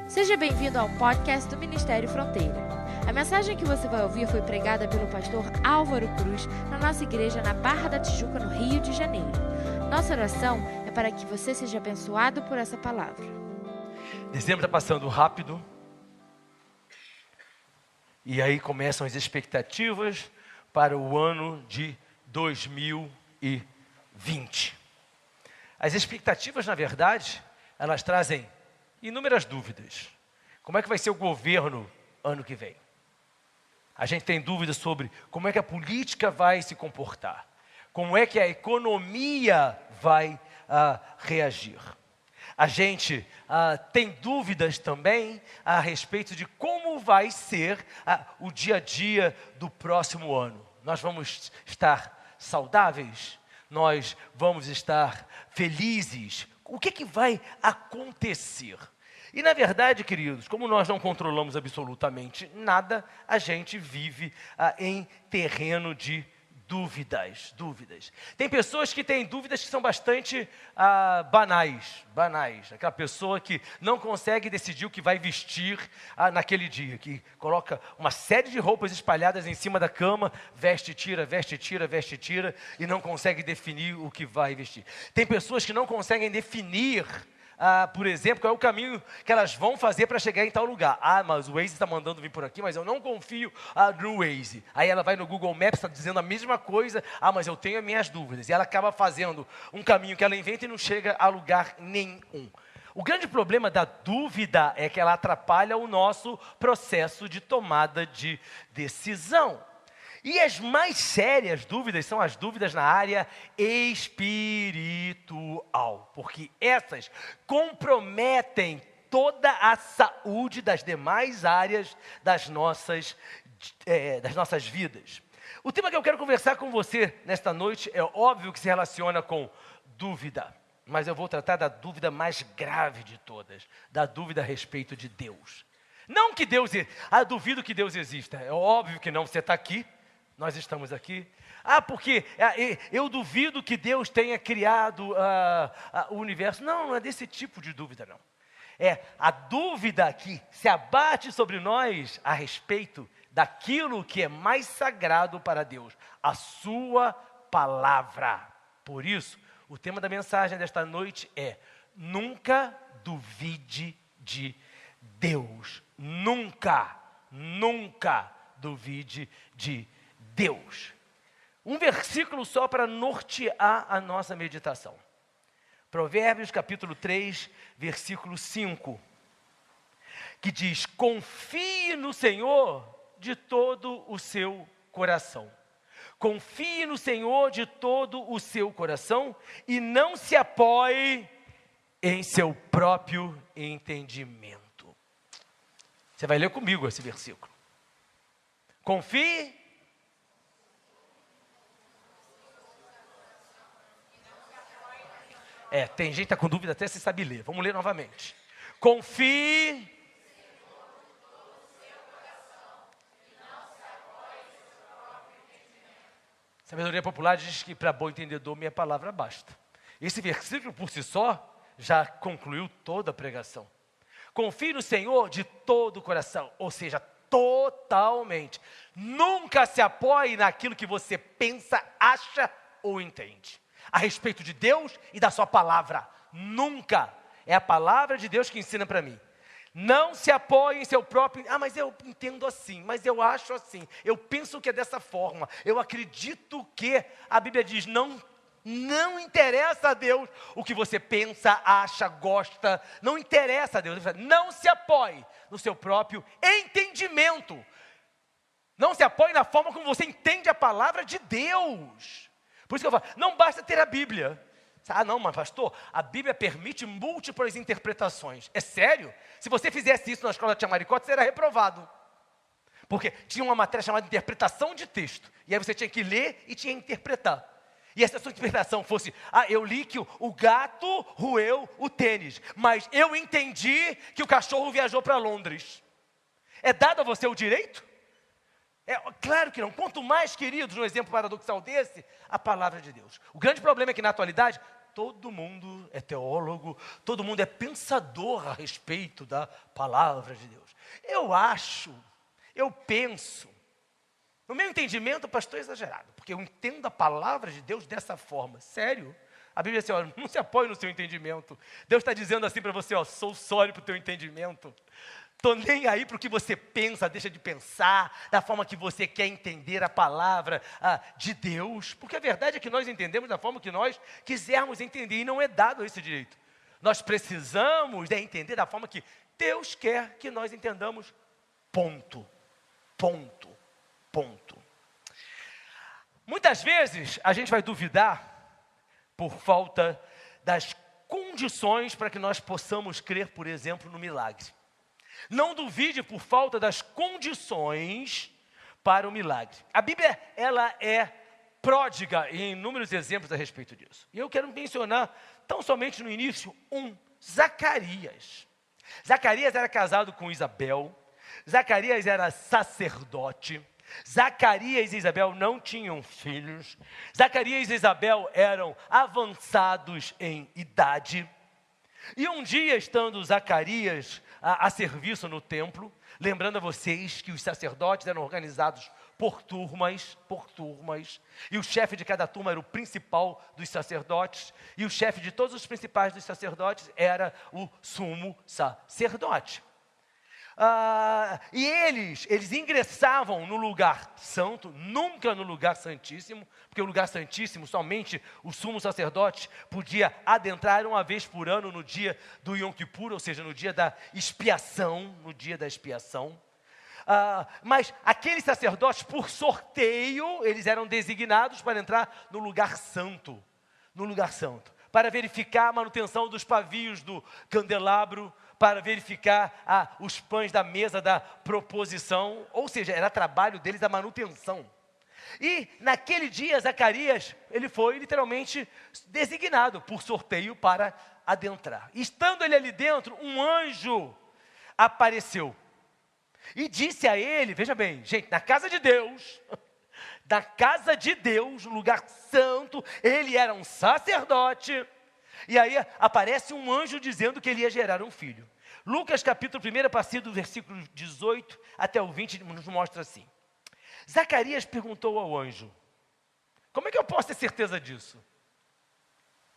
Seja bem-vindo ao podcast do Ministério Fronteira. A mensagem que você vai ouvir foi pregada pelo pastor Álvaro Cruz na nossa igreja na Barra da Tijuca, no Rio de Janeiro. Nossa oração é para que você seja abençoado por essa palavra. Dezembro está passando rápido. E aí começam as expectativas para o ano de 2020. As expectativas, na verdade, elas trazem inúmeras dúvidas. Como é que vai ser o governo ano que vem? A gente tem dúvidas sobre como é que a política vai se comportar. Como é que a economia vai reagir. A gente tem dúvidas também a respeito de como vai ser o dia a dia do próximo ano. Nós vamos estar saudáveis? Nós vamos estar felizes? O que vai acontecer? E na verdade, queridos, como nós não controlamos absolutamente nada, a gente vive em terreno de dúvidas. Tem pessoas que têm dúvidas que são bastante banais. Aquela pessoa que não consegue decidir o que vai vestir naquele dia, que coloca uma série de roupas espalhadas em cima da cama, veste, tira, e não consegue definir o que vai vestir. Tem pessoas que não conseguem definir, por exemplo, qual é o caminho que elas vão fazer para chegar em tal lugar. Mas o Waze está mandando vir por aqui, mas eu não confio no Waze. Aí ela vai no Google Maps, está dizendo a mesma coisa. Mas eu tenho as minhas dúvidas. E ela acaba fazendo um caminho que ela inventa e não chega a lugar nenhum. O grande problema da dúvida é que ela atrapalha o nosso processo de tomada de decisão. E as mais sérias dúvidas são as dúvidas na área espiritual, porque essas comprometem toda a saúde das demais áreas das nossas vidas. O tema que eu quero conversar com você nesta noite é óbvio que se relaciona com dúvida, mas eu vou tratar da dúvida mais grave de todas, da dúvida a respeito de Deus. Não que Deus, duvido que Deus exista, é óbvio que não, você está aqui. Nós estamos aqui. Porque eu duvido que Deus tenha criado o universo. Não é desse tipo de dúvida, não. É a dúvida que se abate sobre nós a respeito daquilo que é mais sagrado para Deus, a sua palavra. Por isso, o tema da mensagem desta noite é: nunca duvide de Deus. Nunca duvide de Deus. Um versículo só para nortear a nossa meditação. Provérbios capítulo 3, versículo 5. Que diz: confie no Senhor de todo o seu coração. Confie no Senhor de todo o seu coração e não se apoie em seu próprio entendimento. Você vai ler comigo esse versículo. Confie. Tem gente que está com dúvida até se sabe ler. Vamos ler novamente. Confie. Sabedoria popular diz que para bom entendedor minha palavra basta. Esse versículo por si só já concluiu toda a pregação. Confie no Senhor de todo o coração, ou seja, totalmente. Nunca se apoie naquilo que você pensa, acha ou entende a respeito de Deus e da sua palavra. Nunca. É a palavra de Deus que ensina para mim. Não se apoie em seu próprio... mas eu entendo assim, mas eu acho assim, eu penso que é dessa forma, eu acredito que... A Bíblia diz, não interessa a Deus o que você pensa, acha, gosta, não interessa a Deus. Não se apoie no seu próprio entendimento. Não se apoie na forma como você entende a palavra de Deus. Por isso que eu falo, não basta ter a Bíblia. Não, mas pastor, a Bíblia permite múltiplas interpretações. É sério? Se você fizesse isso na escola de Chamaricó, você era reprovado. Porque tinha uma matéria chamada interpretação de texto. E aí você tinha que ler e tinha que interpretar. E essa sua interpretação fosse, eu li que o gato roeu o tênis, mas eu entendi que o cachorro viajou para Londres. É dado a você o direito? Claro que não. Quanto mais, queridos, no exemplo paradoxal desse, a palavra de Deus. O grande problema é que na atualidade, todo mundo é teólogo, todo mundo é pensador a respeito da palavra de Deus. Eu penso, no meu entendimento, pastor, é exagerado, porque eu entendo a palavra de Deus dessa forma. Sério? A Bíblia diz assim, ó, não se apoie no seu entendimento. Deus está dizendo assim para você, ó, sou sólido para o teu entendimento. Estou nem aí para o que você pensa, deixa de pensar, da forma que você quer entender a palavra de Deus. Porque a verdade é que nós entendemos da forma que nós quisermos entender, e não é dado esse direito. Nós precisamos entender da forma que Deus quer que nós entendamos, ponto. Muitas vezes a gente vai duvidar por falta das condições para que nós possamos crer, por exemplo, no milagre. Não duvide por falta das condições para o milagre. A Bíblia, ela é pródiga em inúmeros exemplos a respeito disso. E eu quero mencionar, tão somente no início, Zacarias. Zacarias era casado com Isabel. Zacarias era sacerdote. Zacarias e Isabel não tinham filhos. Zacarias e Isabel eram avançados em idade. E um dia, estando Zacarias a serviço no templo, lembrando a vocês que os sacerdotes eram organizados por turmas, e o chefe de cada turma era o principal dos sacerdotes, e o chefe de todos os principais dos sacerdotes era o sumo sacerdote. E eles ingressavam no lugar santo, nunca no lugar santíssimo, porque o lugar santíssimo somente o sumo sacerdote podia adentrar uma vez por ano no dia do Yom Kippur, ou seja, no dia da expiação, mas aqueles sacerdotes, por sorteio, eles eram designados para entrar no lugar santo, para verificar a manutenção dos pavios do candelabro, para verificar os pães da mesa da proposição, ou seja, era trabalho deles a manutenção. E naquele dia, Zacarias, ele foi literalmente designado por sorteio para adentrar. Estando ele ali dentro, um anjo apareceu e disse a ele, veja bem, gente, na casa de Deus, no lugar santo, ele era um sacerdote. E aí aparece um anjo dizendo que ele ia gerar um filho. Lucas capítulo 1, a partir do versículo 18 até o 20, nos mostra assim. Zacarias perguntou ao anjo, como é que eu posso ter certeza disso?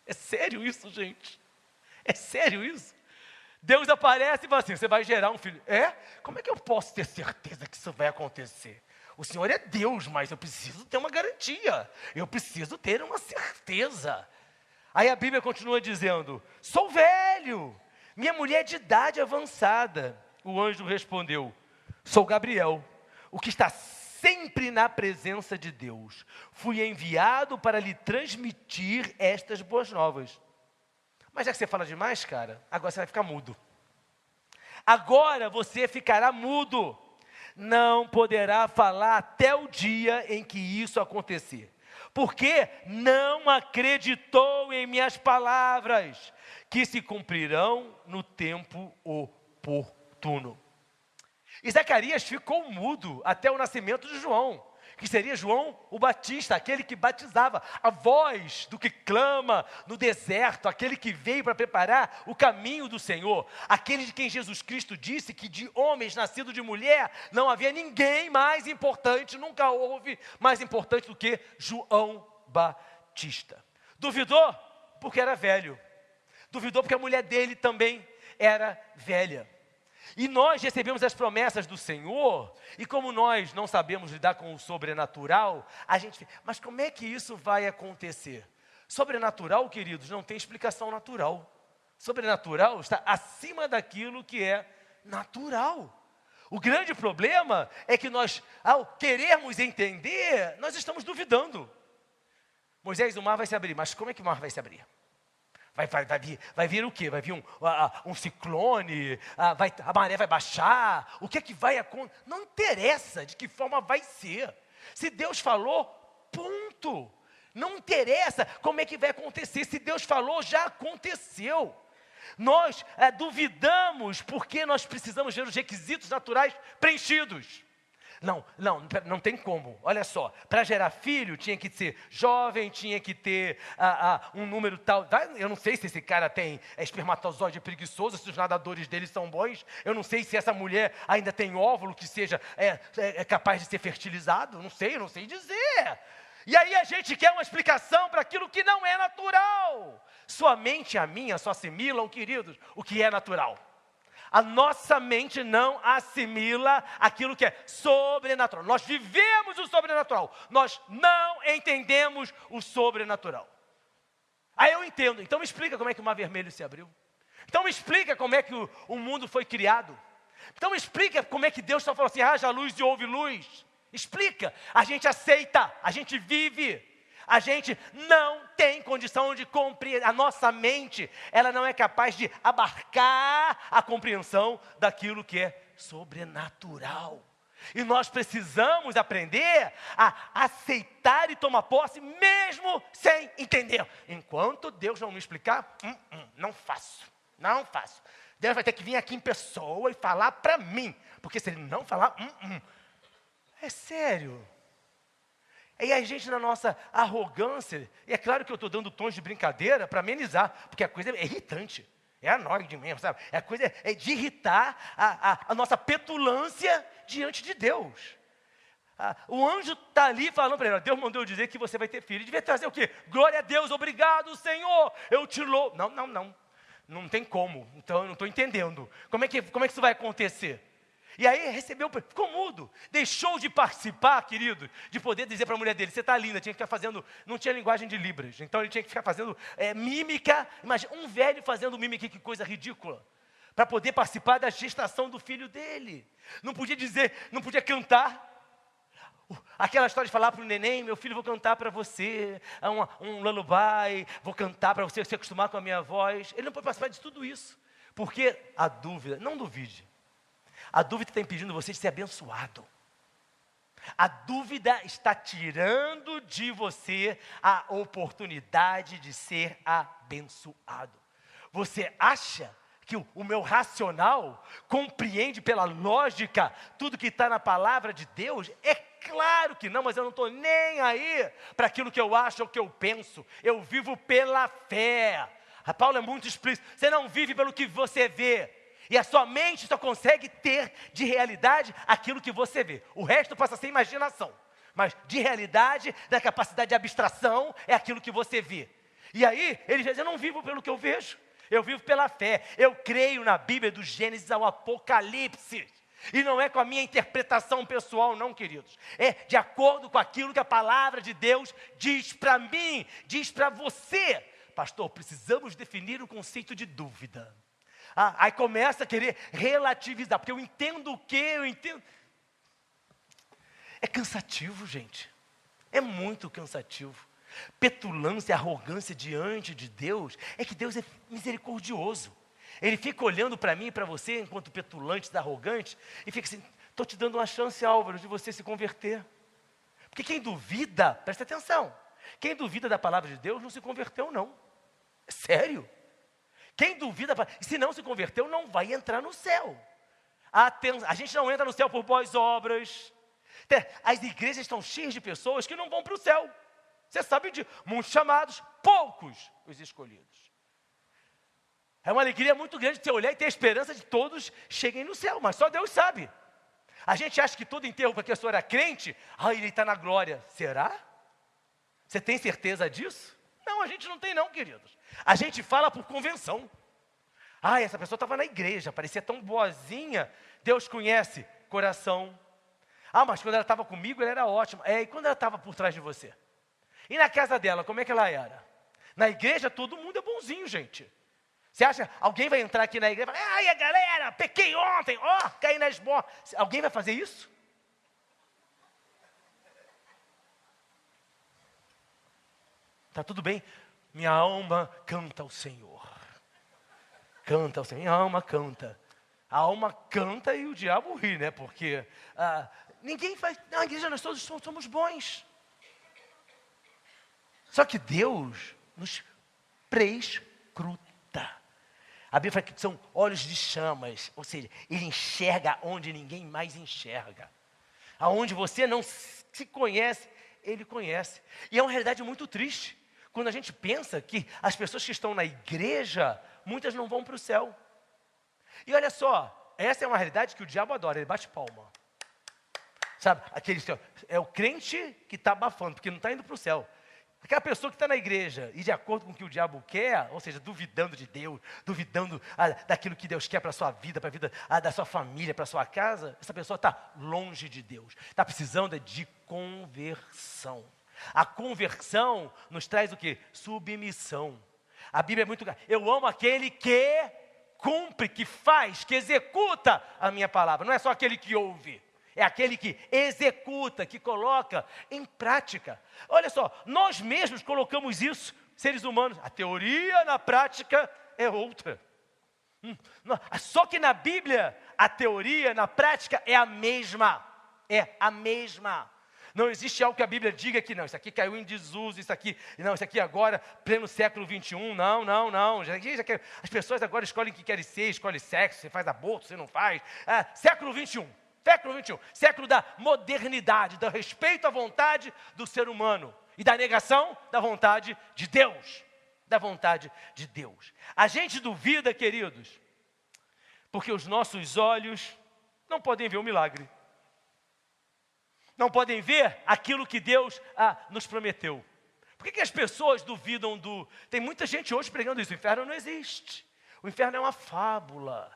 É sério isso, gente? É sério isso? Deus aparece e fala assim, você vai gerar um filho. Como é que eu posso ter certeza que isso vai acontecer? O Senhor é Deus, mas eu preciso ter uma garantia. Eu preciso ter uma certeza. Aí a Bíblia continua dizendo, sou velho, minha mulher é de idade avançada. O anjo respondeu, sou Gabriel, o que está sempre na presença de Deus. Fui enviado para lhe transmitir estas boas novas. Mas já que você fala demais, cara, agora você vai ficar mudo. Agora você ficará mudo. Não poderá falar até o dia em que isso acontecer. Porque não acreditou em minhas palavras, que se cumprirão no tempo oportuno. E Zacarias ficou mudo até o nascimento de João, que seria João o Batista, aquele que batizava, a voz do que clama no deserto, aquele que veio para preparar o caminho do Senhor, aquele de quem Jesus Cristo disse que de homens nascidos de mulher não havia ninguém mais importante, nunca houve mais importante do que João Batista. Duvidou? Porque era velho. Duvidou porque a mulher dele também era velha. E nós recebemos as promessas do Senhor, e como nós não sabemos lidar com o sobrenatural, a gente, mas como é que isso vai acontecer? Sobrenatural, queridos, não tem explicação natural. Sobrenatural está acima daquilo que é natural. O grande problema é que nós, ao querermos entender, nós estamos duvidando. Moisés, o mar vai se abrir, mas como é que o mar vai se abrir? Vai vir o quê? Vai vir um ciclone? A maré vai baixar? O que é que vai acontecer? Não interessa de que forma vai ser. Se Deus falou, ponto. Não interessa como é que vai acontecer. Se Deus falou, já aconteceu. Nós duvidamos porque nós precisamos ver os requisitos naturais preenchidos. Não tem como. Olha só, para gerar filho tinha que ser jovem, tinha que ter um número tal. Eu não sei se esse cara tem espermatozoide preguiçoso, se os nadadores dele são bons. Eu não sei se essa mulher ainda tem óvulo que seja capaz de ser fertilizado. Eu não sei dizer. E aí a gente quer uma explicação para aquilo que não é natural. Sua mente e a minha só assimilam, queridos, o que é natural. A nossa mente não assimila aquilo que é sobrenatural. Nós vivemos o sobrenatural. Nós não entendemos o sobrenatural. Aí eu entendo. Então me explica como é que o mar vermelho se abriu. Então me explica como é que o mundo foi criado. Então me explica como é que Deus só falou assim, haja luz e houve luz. Explica. A gente aceita, a gente vive. A gente não tem condição de compreender, a nossa mente, ela não é capaz de abarcar a compreensão daquilo que é sobrenatural. E nós precisamos aprender a aceitar e tomar posse, mesmo sem entender. Enquanto Deus não me explicar, não faço. Deus vai ter que vir aqui em pessoa e falar para mim, porque se Ele não falar, é sério. E a gente, na nossa arrogância, e é claro que eu estou dando tons de brincadeira para amenizar, porque a coisa é irritante, é anóide mesmo, sabe? A coisa é de irritar a nossa petulância diante de Deus. O anjo está ali falando para ele, Deus mandou eu dizer que você vai ter filho. Ele devia trazer o quê? Glória a Deus, obrigado, Senhor, eu te louvo. Não tem como, então eu não estou entendendo. Como é que isso vai acontecer? E aí ficou mudo, deixou de participar, querido, de poder dizer para a mulher dele, você está linda, tinha que ficar fazendo, não tinha linguagem de libras, então ele tinha que ficar fazendo mímica. Imagina, um velho fazendo mímica, que coisa ridícula, para poder participar da gestação do filho dele. Não podia dizer, não podia cantar. Aquela história de falar para o neném, meu filho, vou cantar para você, um lullaby, vou cantar para você se acostumar com a minha voz. Ele não pode participar de tudo isso, porque a dúvida, não duvide, a dúvida está impedindo você de ser abençoado. A dúvida está tirando de você a oportunidade de ser abençoado. Você acha que o meu racional compreende pela lógica tudo que está na palavra de Deus? É claro que não, mas eu não estou nem aí para aquilo que eu acho ou que eu penso. Eu vivo pela fé. A Paulo é muito explícito. Você não vive pelo que você vê. E a sua mente só consegue ter de realidade aquilo que você vê. O resto passa a ser imaginação. Mas de realidade, da capacidade de abstração, é aquilo que você vê. E aí, ele diz, eu não vivo pelo que eu vejo. Eu vivo pela fé. Eu creio na Bíblia do Gênesis ao Apocalipse. E não é com a minha interpretação pessoal, não, queridos. É de acordo com aquilo que a palavra de Deus diz para mim, diz para você. Pastor, precisamos definir o conceito de dúvida. Aí começa a querer relativizar, porque eu entendo o quê? Eu entendo. É cansativo, gente. É muito cansativo. Petulância, arrogância diante de Deus, é que Deus é misericordioso. Ele fica olhando para mim e para você, enquanto petulantes, arrogantes, e fica assim, estou te dando uma chance, Álvaro, de você se converter. Porque quem duvida, presta atenção, quem duvida da palavra de Deus não se converteu, não. É sério. Quem duvida, se não se converteu, não vai entrar no céu. A gente não entra no céu por boas obras. As igrejas estão cheias de pessoas que não vão para o céu. Você sabe de muitos chamados, poucos os escolhidos. É uma alegria muito grande você olhar e ter a esperança de todos cheguem no céu, mas só Deus sabe. A gente acha que todo enterro para que a pessoa era crente, ele está na glória. Será? Você tem certeza disso? Não, a gente não tem não, queridos. A gente fala por convenção. Essa pessoa estava na igreja, parecia tão boazinha. Deus conhece coração. Mas quando ela estava comigo, ela era ótima. E quando ela estava por trás de você? E na casa dela, como é que ela era? Na igreja, todo mundo é bonzinho, gente. Você acha, alguém vai entrar aqui na igreja e falar, galera, pequei ontem, caí na esmola. Alguém vai fazer isso? Tá tudo bem? Minha alma canta ao Senhor. Canta ao Senhor, minha alma canta. A alma canta e o diabo ri, né? Porque ninguém faz, na igreja nós todos somos bons. Só que Deus nos prescruta. A Bíblia fala que são olhos de chamas, ou seja, Ele enxerga onde ninguém mais enxerga. aonde você não se conhece, Ele conhece. E é uma realidade muito triste, quando a gente pensa que as pessoas que estão na igreja, muitas não vão para o céu. E olha só, essa é uma realidade que o diabo adora, ele bate palma. Sabe, aquele é o crente que está abafando, porque não está indo para o céu. Aquela pessoa que está na igreja e de acordo com o que o diabo quer, ou seja, duvidando de Deus, duvidando daquilo que Deus quer para a sua vida, para a vida da sua família, para a sua casa, essa pessoa está longe de Deus, está precisando de conversão. A conversão nos traz o quê? Submissão. A Bíblia é muito clara. Eu amo aquele que cumpre, que faz, que executa a minha palavra. Não é só aquele que ouve. É aquele que executa, que coloca em prática. Olha só, nós mesmos colocamos isso, seres humanos. A teoria na prática é outra. Só que na Bíblia, a teoria na prática é a mesma. É a mesma. Não existe algo que a Bíblia diga que não, isso aqui caiu em desuso, isso aqui agora, pleno século 21, não. As pessoas agora escolhem o que querem ser, escolhem sexo, você faz aborto, você não faz. Século 21. Século da modernidade, do respeito à vontade do ser humano e da negação da vontade de Deus. Da vontade de Deus. A gente duvida, queridos, porque os nossos olhos não podem ver o milagre. Não podem ver aquilo que Deus nos prometeu. Por que as pessoas duvidam do... Tem muita gente hoje pregando isso, o inferno não existe. O inferno é uma fábula.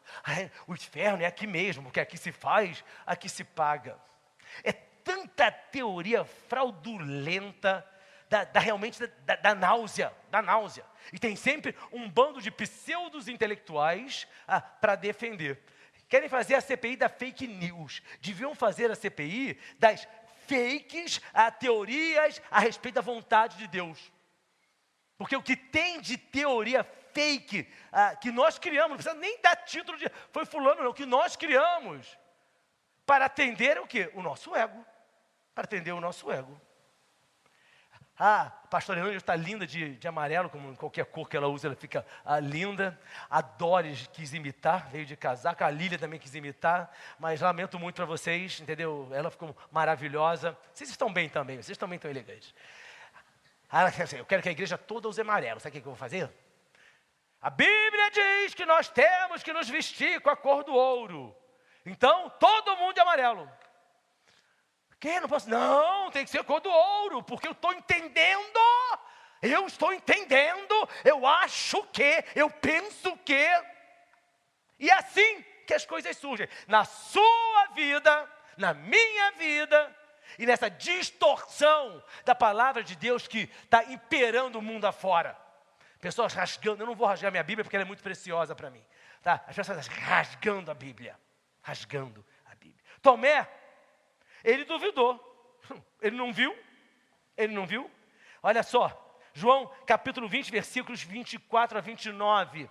O inferno é aqui mesmo, porque aqui se faz, aqui se paga. É tanta teoria fraudulenta, realmente da náusea. E tem sempre um bando de pseudos intelectuais para defender. Querem fazer a CPI da fake news. Deviam fazer a CPI das fakes, teorias a respeito da vontade de Deus. Porque o que tem de teoria fake que nós criamos, não precisa nem dar título de foi fulano não, que nós criamos para atender o quê? O nosso ego. Para atender o nosso ego. A pastora Ângela está linda de amarelo, como qualquer cor que ela usa, ela fica linda. A Doris quis imitar, veio de casaco. A Lília também quis imitar, mas lamento muito para vocês, entendeu? Ela ficou maravilhosa. Vocês estão bem também, vocês também estão elegantes. Eu quero que a igreja toda use amarelo. Sabe o que eu vou fazer? A Bíblia diz que nós temos que nos vestir com a cor do ouro. Então, todo mundo de amarelo. Que? Não posso? Não, tem que ser a cor do ouro, porque eu estou entendendo. Eu acho que, eu penso que. E é assim que as coisas surgem. Na sua vida, na minha vida, e nessa distorção da palavra de Deus que está imperando o mundo afora. Pessoas rasgando, eu não vou rasgar minha Bíblia porque ela é muito preciosa para mim. Tá? As pessoas rasgando a Bíblia. Tomé, ele duvidou. Ele não viu. Olha só, João capítulo 20, versículos 24 a 29.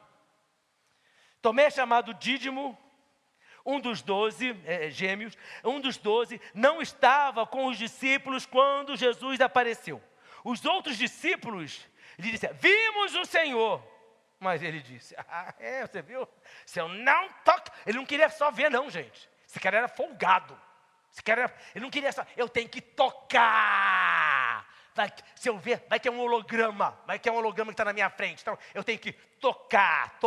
Tomé, chamado Dídimo, um dos 12 gêmeos, um dos 12, não estava com os discípulos quando Jesus apareceu. Os outros discípulos lhe disseram, vimos o Senhor. Mas ele disse, você viu? Se eu não toque... Ele não queria só ver não, gente. Esse cara era folgado. Ele não queria só... Eu tenho que tocar. Se eu ver, vai ter um holograma. que está na minha frente. Então, eu tenho que tocar.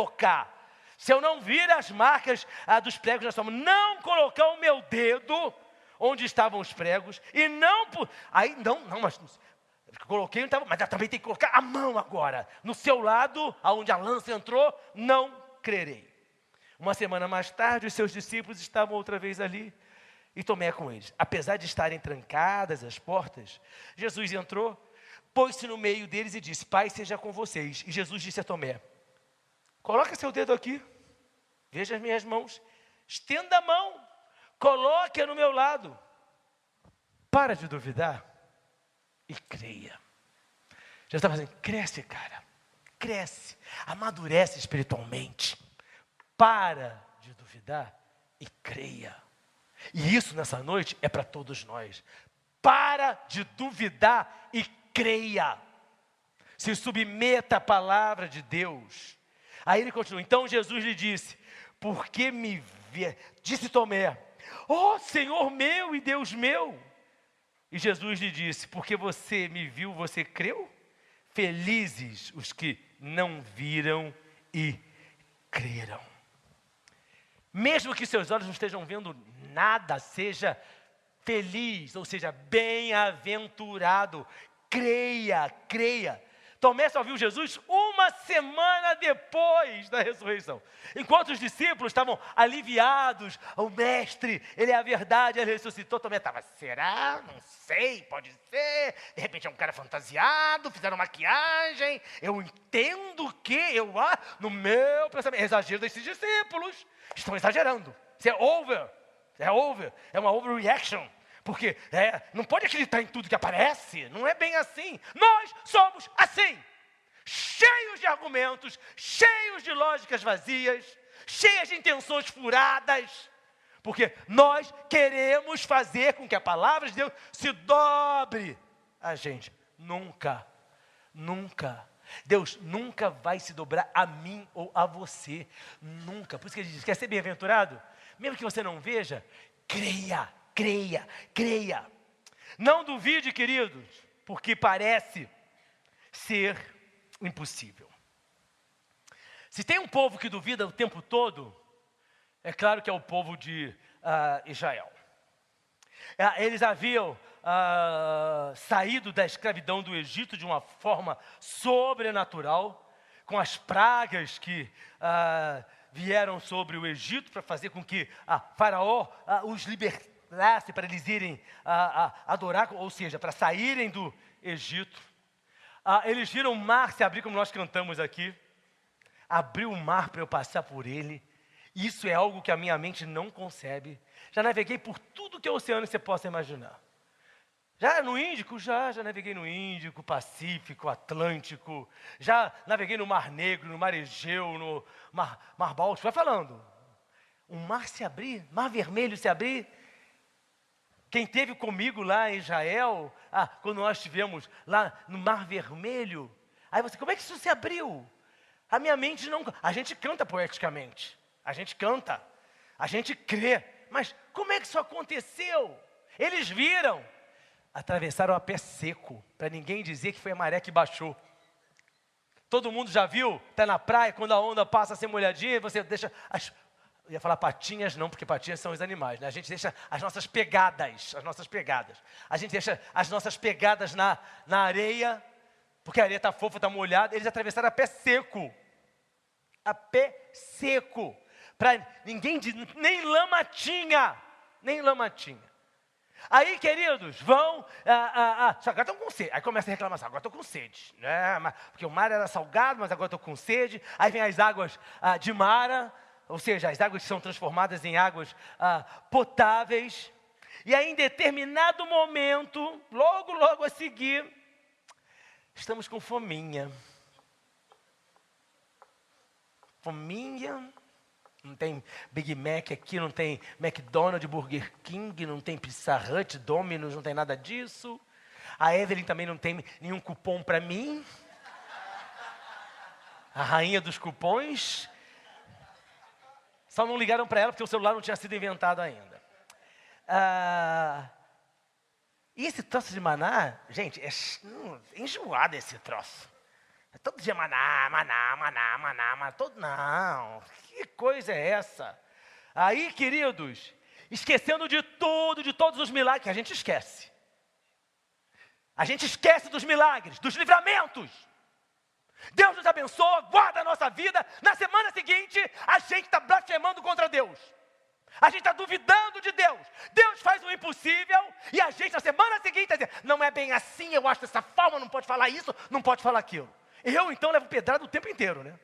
Se eu não vir as marcas dos pregos na sua mão, não colocar o meu dedo onde estavam os pregos, e não... mas coloquei, mas eu também tenho que colocar a mão agora. No seu lado, aonde a lança entrou, não crerei. Uma semana mais tarde, os seus discípulos estavam outra vez ali, e Tomé com eles. Apesar de estarem trancadas as portas, Jesus entrou, pôs-se no meio deles e disse, Pai seja com vocês. E Jesus disse a Tomé, coloca seu dedo aqui, veja as minhas mãos, estenda a mão, coloque-a no meu lado. Para de duvidar e creia. Jesus está fazendo, cresce, cara, cresce, amadurece espiritualmente. Para de duvidar e creia. E isso nessa noite é para todos nós. Para de duvidar e creia. Se submeta à palavra de Deus. Aí ele continua, então Jesus lhe disse, porque me vê, disse Tomé, ó Senhor meu e Deus meu. E Jesus lhe disse, porque você me viu, você creu? Felizes os que não viram e creram. Mesmo que seus olhos não estejam vendo nada, seja feliz, ou seja, bem-aventurado. Creia, creia. Tomé só viu Jesus uma semana depois da ressurreição. Enquanto os discípulos estavam aliviados, o mestre, ele é a verdade, ele ressuscitou. Tomé estava, será? Não sei, pode ser. De repente é um cara fantasiado, fizeram maquiagem. Eu entendo que, no meu pensamento, exagero desses discípulos. Estão exagerando. Isso é over. É uma overreaction. Porque não pode acreditar em tudo que aparece, não é bem assim. Nós somos assim, cheios de argumentos, cheios de lógicas vazias, cheias de intenções furadas, porque nós queremos fazer com que a palavra de Deus se dobre a gente. Nunca. Deus nunca vai se dobrar a mim ou a você, nunca. Por isso que ele diz, quer ser bem-aventurado? Mesmo que você não veja, creia. Não duvide, queridos, porque parece ser impossível. Se tem um povo que duvida o tempo todo, é claro que é o povo de Israel. Eles haviam saído da escravidão do Egito de uma forma sobrenatural, com as pragas que vieram sobre o Egito para fazer com que Faraó os libertasse, para eles irem adorar, ou seja, para saírem do Egito. Eles viram o mar se abrir, como nós cantamos aqui. Abriu o mar para eu passar por ele. Isso é algo que a minha mente não concebe. Já naveguei por tudo que é oceano você possa imaginar. Já no Índico? Já naveguei no Índico, Pacífico, Atlântico. Já naveguei no Mar Negro, no Mar Egeu, no Mar Báltico. Vai falando. O mar se abrir, Mar Vermelho se abrir. Quem esteve comigo lá em Israel, quando nós estivemos lá no Mar Vermelho, aí você, como é que isso se abriu? A minha mente não... A gente canta poeticamente, a gente canta, a gente crê, mas como é que isso aconteceu? Eles viram, atravessaram a pé seco, para ninguém dizer que foi a maré que baixou. Todo mundo já viu, está na praia, quando a onda passa a ser molhadinha, você deixa... Eu ia falar patinhas não, porque patinhas são os animais, né? A gente deixa as nossas pegadas. A gente deixa as nossas pegadas na areia, porque a areia está fofa, está molhada. Eles atravessaram a pé seco. Para ninguém dizer, nem lama tinha. Aí, queridos, vão... agora estão com sede. Aí começa a reclamação, agora estou com sede. Né? Porque o mar era salgado, mas agora estou com sede. Aí vem as águas de Mara, ou seja, as águas são transformadas em águas potáveis. E aí, em determinado momento, logo a seguir, estamos com fominha. Não tem Big Mac aqui, não tem McDonald's, Burger King, não tem Pizza Hut, Domino's, não tem nada disso. A Evelyn também não tem nenhum cupom para mim. A rainha dos cupons. Só não ligaram para ela porque o celular não tinha sido inventado ainda. E esse troço de maná, gente, é enjoado esse troço. Todo dia maná. Não, que coisa é essa? Aí, queridos, esquecendo de tudo, de todos os milagres, que a gente esquece. A gente esquece dos milagres, dos livramentos. Deus nos abençoa, guarda a nossa vida. Na semana seguinte, a gente está blasfemando contra Deus. A gente está duvidando de Deus. Deus faz o impossível e a gente, na semana seguinte, está dizendo, não é bem assim, eu acho dessa forma, não pode falar isso, não pode falar aquilo. Eu, então, levo pedrada o tempo inteiro, né?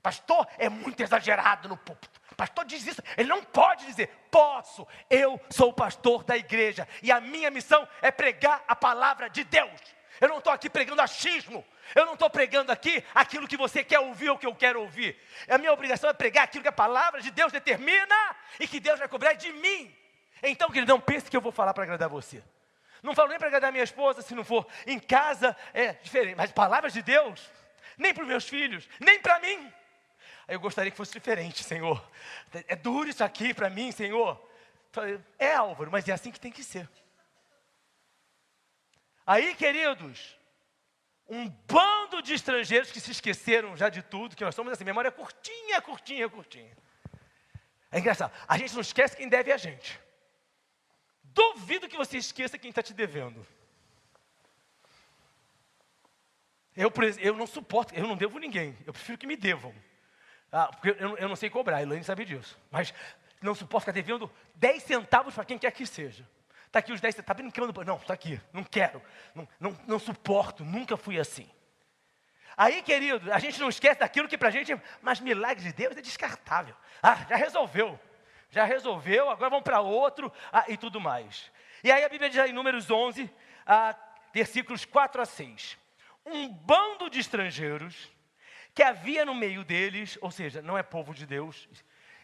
Pastor é muito exagerado no púlpito. Pastor diz isso, ele não pode dizer, posso, eu sou o pastor da igreja e a minha missão é pregar a palavra de Deus. Eu não estou aqui pregando achismo, eu não estou pregando aqui aquilo que você quer ouvir ou que eu quero ouvir. A minha obrigação é pregar aquilo que a palavra de Deus determina e que Deus vai cobrar de mim. Então, querido, não pense que eu vou falar para agradar você. Não falo nem para agradar minha esposa, se não for em casa, é diferente. Mas palavras de Deus, nem para os meus filhos, nem para mim. Eu gostaria que fosse diferente, Senhor. É duro isso aqui para mim, Senhor. Falei, Álvaro, mas é assim que tem que ser. Aí, queridos, um bando de estrangeiros que se esqueceram já de tudo, que nós somos assim, memória curtinha, curtinha, curtinha. É engraçado, a gente não esquece quem deve a gente. Duvido que você esqueça quem está te devendo. Eu não suporto, eu não devo ninguém, eu prefiro que me devam. Porque eu não sei cobrar, a Elaine sabe disso. Mas não suporto ficar devendo 10 centavos para quem quer que seja. Está aqui os 10 centavos, está brincando? Não, está aqui, não quero, não suporto, nunca fui assim. Aí, querido, a gente não esquece daquilo que para a gente, mas milagre de Deus é descartável. Já resolveu, agora vamos para outro e tudo mais. E aí a Bíblia diz em Números 11, versículos 4 a 6. Um bando de estrangeiros que havia no meio deles, ou seja, não é povo de Deus,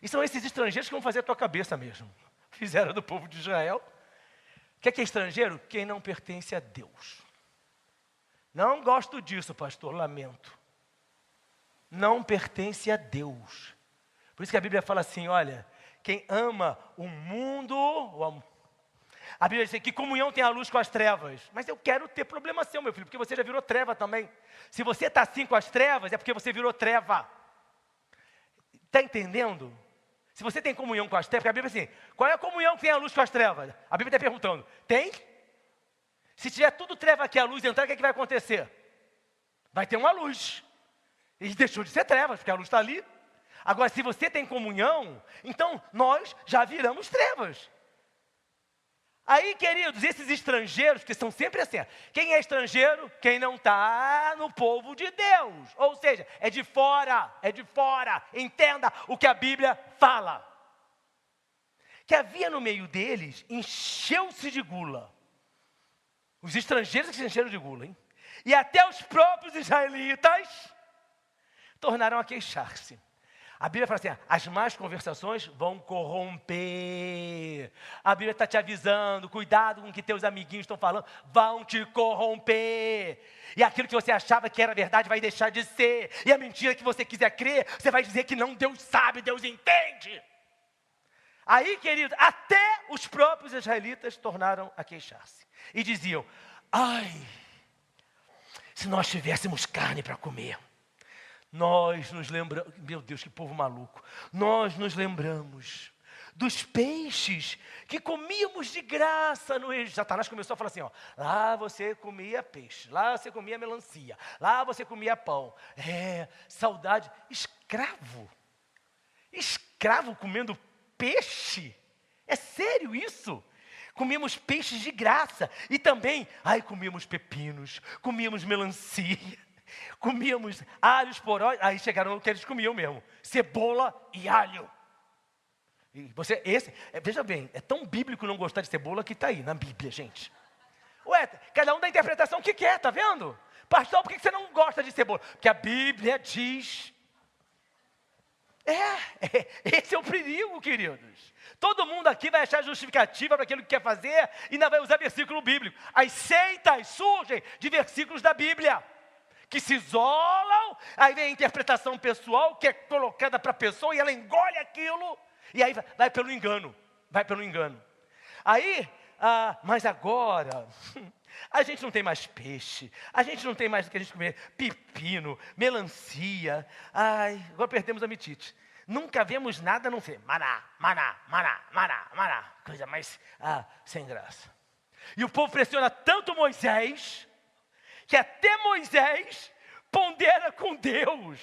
e são esses estrangeiros que vão fazer a tua cabeça mesmo. Fizeram do povo de Israel. O que é estrangeiro? Quem não pertence a Deus. Não gosto disso, pastor, lamento. Não pertence a Deus. Por isso que a Bíblia fala assim, olha, quem ama o mundo, a Bíblia diz que comunhão tem a luz com as trevas. Mas eu quero ter problema seu, meu filho, porque você já virou treva também. Se você está assim com as trevas, é porque você virou treva. Está entendendo? Se você tem comunhão com as trevas, porque a Bíblia diz assim, qual é a comunhão que tem a luz com as trevas? A Bíblia está perguntando, tem? Se tiver tudo treva aqui, a luz entrar, o que vai acontecer? Vai ter uma luz. E deixou de ser trevas, porque a luz está ali. Agora, se você tem comunhão, então nós já viramos trevas. Aí, queridos, esses estrangeiros, que são sempre assim, quem é estrangeiro? Quem não está no povo de Deus. Ou seja, é de fora. Entenda o que a Bíblia fala. Que havia no meio deles, encheu-se de gula. Os estrangeiros que se encheram de gula, hein? E até os próprios israelitas tornaram a queixar-se. A Bíblia fala assim, as más conversações vão corromper. A Bíblia está te avisando, cuidado com o que teus amiguinhos estão falando, vão te corromper. E aquilo que você achava que era verdade vai deixar de ser. E a mentira que você quiser crer, você vai dizer que não, Deus sabe, Deus entende. Aí, querido, até os próprios israelitas tornaram a queixar-se. E diziam, se nós tivéssemos carne para comer. Nós nos lembramos, meu Deus, que povo maluco. Nós nos lembramos dos peixes que comíamos de graça no Egito. Satanás começou a falar assim, lá você comia peixe, lá você comia melancia, lá você comia pão. Saudade. Escravo comendo peixe? É sério isso? Comíamos peixes de graça. E também, comíamos pepinos, comíamos melancia. Comíamos alhos, porós, aí chegaram o que eles comiam mesmo, cebola e alho. E veja bem, é tão bíblico não gostar de cebola que está aí na Bíblia, gente. Cada um dá a interpretação que quer, tá vendo? Pastor, por que você não gosta de cebola? Porque a Bíblia diz. Esse é o perigo, queridos. Todo mundo aqui vai achar justificativa para aquilo que quer fazer e ainda vai usar versículo bíblico. As seitas surgem de versículos da Bíblia, que se isolam, aí vem a interpretação pessoal, que é colocada para a pessoa, e ela engole aquilo, e aí vai pelo engano. Aí, mas agora, a gente não tem mais peixe, a gente não tem mais o que a gente comer, pepino, melancia, agora perdemos a apetite. Nunca vemos nada, não sei, maná, coisa mais sem graça. E o povo pressiona tanto Moisés, que até Moisés pondera com Deus.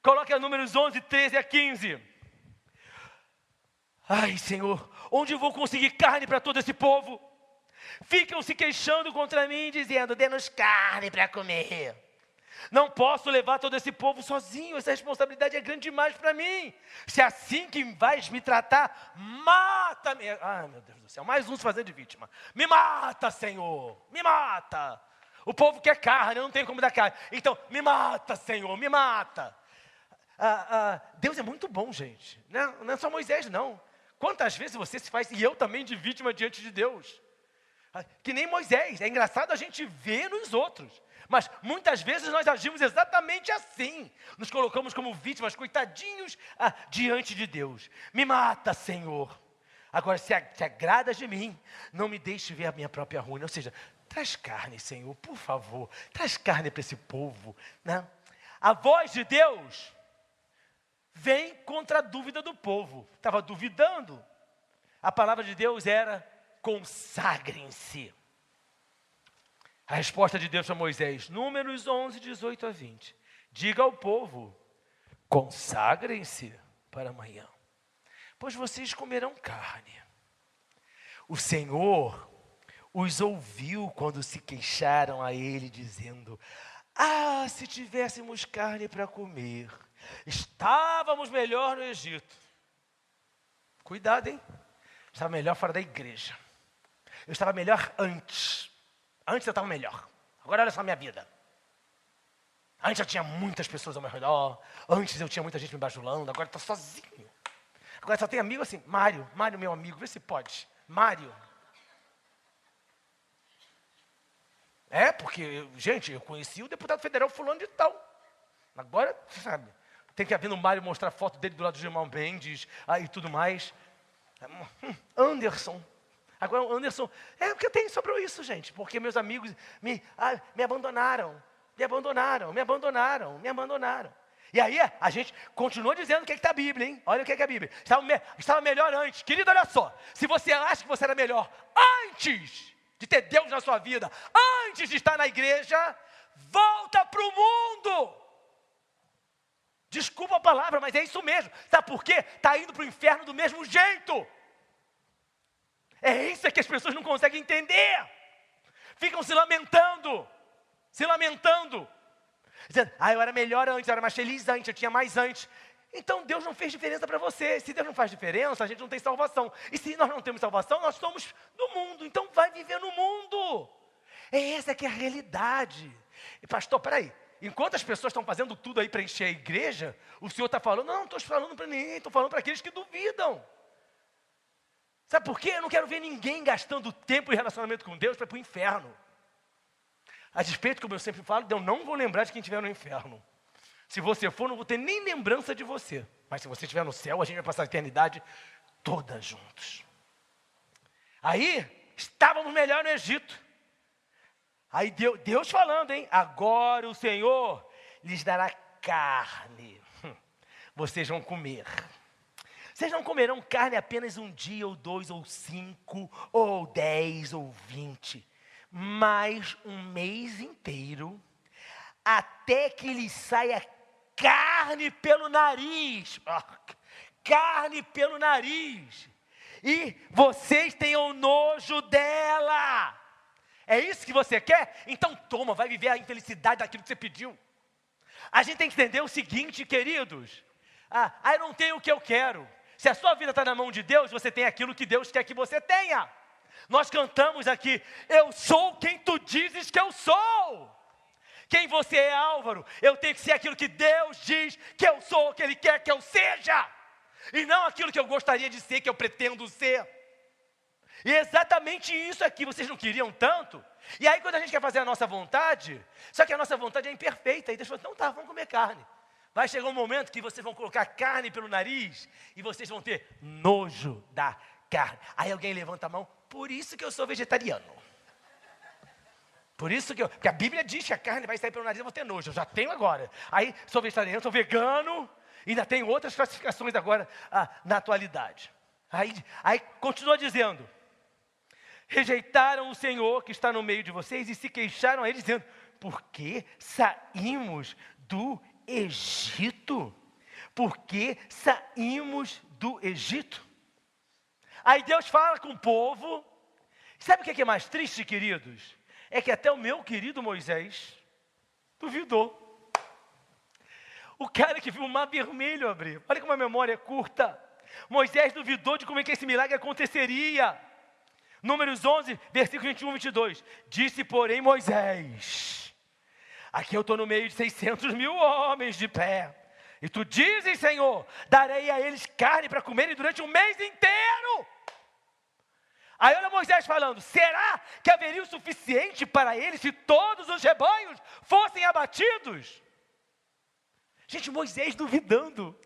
Coloca Números 11, 13 a 15. Senhor, onde eu vou conseguir carne para todo esse povo? Ficam se queixando contra mim, dizendo, dê-nos carne para comer. Não posso levar todo esse povo sozinho, essa responsabilidade é grande demais para mim. Se é assim que vais me tratar, mata-me. Meu Deus do céu, mais um se fazendo de vítima. Me mata, Senhor, me mata. O povo quer carne, eu não tenho como dar carne. Então, me mata, Senhor, me mata. Deus é muito bom, gente. Não é só Moisés, não. Quantas vezes você se faz, e eu também, de vítima diante de Deus? Que nem Moisés. É engraçado a gente ver nos outros. Mas muitas vezes nós agimos exatamente assim. Nos colocamos como vítimas, coitadinhos, diante de Deus. Me mata, Senhor. Agora, se agradas de mim, não me deixe ver a minha própria ruína. Ou seja, traz carne, Senhor, por favor. Traz carne para esse povo, né? A voz de Deus vem contra a dúvida do povo. Estava duvidando. A palavra de Deus era: consagrem-se. A resposta de Deus para Moisés, Números 11, 18 a 20. Diga ao povo: consagrem-se para amanhã, pois vocês comerão carne. O Senhor os ouviu quando se queixaram a ele, dizendo: ah, se tivéssemos carne para comer, estávamos melhor no Egito. Cuidado, hein? Estava melhor fora da igreja. Eu estava melhor antes. Antes eu estava melhor. Agora olha só a minha vida. Antes eu tinha muitas pessoas ao meu redor. Antes eu tinha muita gente me bajulando. Agora eu estou sozinho. Agora só tem amigo assim. Mário, meu amigo, vê se pode. Mário. Porque, gente, eu conheci o deputado federal fulano de tal. Agora, sabe, tem que haver no Mário mostrar foto dele do lado do Gilmar Mendes e tudo mais. Anderson. Agora o Anderson, o que eu tenho sobre isso, gente? Porque meus amigos me abandonaram. E aí a gente continua dizendo o que está a Bíblia, hein? Olha o que é a Bíblia. Estava melhor antes. Querido, olha só. Se você acha que você era melhor antes de ter Deus na sua vida, antes de estar na igreja, volta para o mundo. Desculpa a palavra, mas é isso mesmo. Sabe por quê? Está indo para o inferno do mesmo jeito. É isso que as pessoas não conseguem entender. Ficam se lamentando. Dizendo, eu era melhor antes, eu era mais feliz antes, eu tinha mais antes. Então Deus não fez diferença para você. Se Deus não faz diferença, a gente não tem salvação. E se nós não temos salvação, nós estamos no mundo. Então vai viver no mundo. Essa que é a realidade. E pastor, peraí. Enquanto as pessoas estão fazendo tudo aí para encher a igreja, o Senhor está falando, não estou falando para ninguém, estou falando para aqueles que duvidam. Sabe por quê? Eu não quero ver ninguém gastando tempo em relacionamento com Deus para ir para o inferno. A despeito, como eu sempre falo, eu não vou lembrar de quem estiver no inferno. Se você for, não vou ter nem lembrança de você. Mas se você estiver no céu, a gente vai passar a eternidade toda juntos. Aí, estávamos melhor no Egito. Aí Deus falando, hein? Agora o Senhor lhes dará carne. Vocês vão comer. Vocês não comerão carne apenas um dia, ou 2, ou 5, ou 10, ou 20, mas um mês inteiro, até que lhes saia carne pelo nariz. Carne pelo nariz. E vocês tenham nojo dela. É isso que você quer? Então toma, vai viver a infelicidade daquilo que você pediu. A gente tem que entender o seguinte, queridos. Eu não tenho o que eu quero. Se a sua vida está na mão de Deus, você tem aquilo que Deus quer que você tenha. Nós cantamos aqui, eu sou quem tu dizes que eu sou. Quem você é, Álvaro? Eu tenho que ser aquilo que Deus diz que eu sou, que Ele quer que eu seja. E não aquilo que eu gostaria de ser, que eu pretendo ser. E é exatamente isso aqui, vocês não queriam tanto? E aí quando a gente quer fazer a nossa vontade, só que a nossa vontade é imperfeita, e Deus falou, então tá, vamos comer carne. Vai chegar um momento que vocês vão colocar carne pelo nariz, e vocês vão ter nojo da carne. Aí alguém levanta a mão, por isso que eu sou vegetariano. Por isso que porque a Bíblia diz que a carne vai sair pelo nariz, eu vou ter nojo, eu já tenho agora. Aí sou vegetariano, sou vegano, ainda tem outras classificações agora na atualidade. Aí continua dizendo, rejeitaram o Senhor que está no meio de vocês e se queixaram a Ele dizendo, por que saímos do Egito? Por que saímos do Egito? Aí Deus fala com o povo. Sabe o que é mais triste, queridos? É que até o meu querido Moisés duvidou. O cara que viu o mar vermelho abrir. Olha como a memória é curta. Moisés duvidou de como é que esse milagre aconteceria. Números 11, versículo 21 e 22. Disse, porém, Moisés, aqui eu estou no meio de 600 mil homens de pé. E tu dizes, Senhor, darei a eles carne para comerem durante um mês inteiro. Aí olha Moisés falando, será que haveria o suficiente para eles se todos os rebanhos fossem abatidos? Gente, Moisés duvidando.